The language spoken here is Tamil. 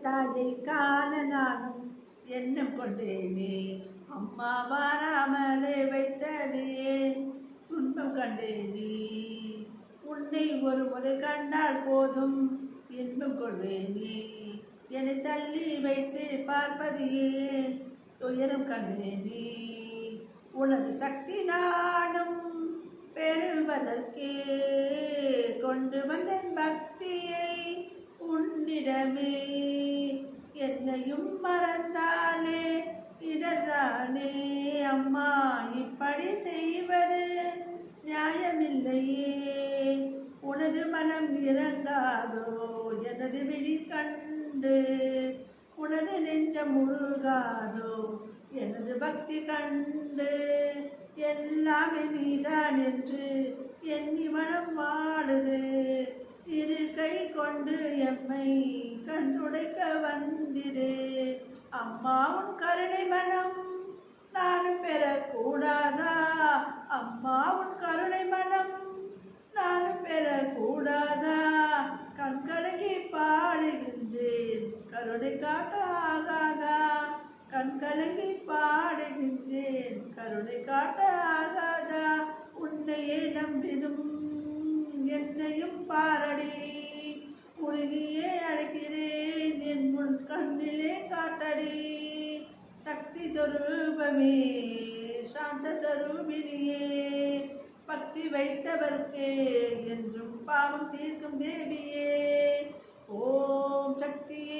தாயை காண நானும் எண்ணம் கொண்டேனே. அம்மா வாராமலே வைத்ததே துன்பம் கண்டேனே. உன்னை ஒரு முறை கண்டால் போதும் இன்பம் கொள்வேனே. என்னை தள்ளி வைத்து பார்ப்பது ஏன் துயரம் கண்டேனே. உனது சக்தி நானும் பெறுவதற்கே கொண்டு வந்தேன் பக்தியை உன்னிடமே. என்னையும் மறந்தாலே இடர்தானே அம்மா, இப்படி செய்வது நியாயமில்லையே. உனது மனம் இறங்காதோ எனது விழி கண்டு, உனது நெஞ்சம் முழுகாதோ எனது பக்தி கண்டு. எல்லாமே நீதான் என்று எண்ணி மனம் வாழுது. இரு கை கொண்டு எம்மை கண்டுடைக்க வந்திடு. அம்மா உன் கருணை மனம் நானும் பெறக்கூடாதா? அம்மா உன் கருணை மனம் நானும் பெறக்கூடாதா? கண்கலங்கி பாடுகின்றேன் கருணை காட்ட ஆகாதா? கண்கலங்கி பாடுகின்றேன் கருணை காட்ட ஆகாதா? உன்னையே நம்பிடும் என்னையும் பாரடி. உருகியே அழைக்கிறேன் என் முன் கண்ணிலே காட்டடி. சக்தி சொரூபமே சாந்த சொரூபிணியே, பக்தி வைத்தவர்க்கே என்றும் பாவம் தீர்க்கும் தேவியே. ஓம் சக்தியே.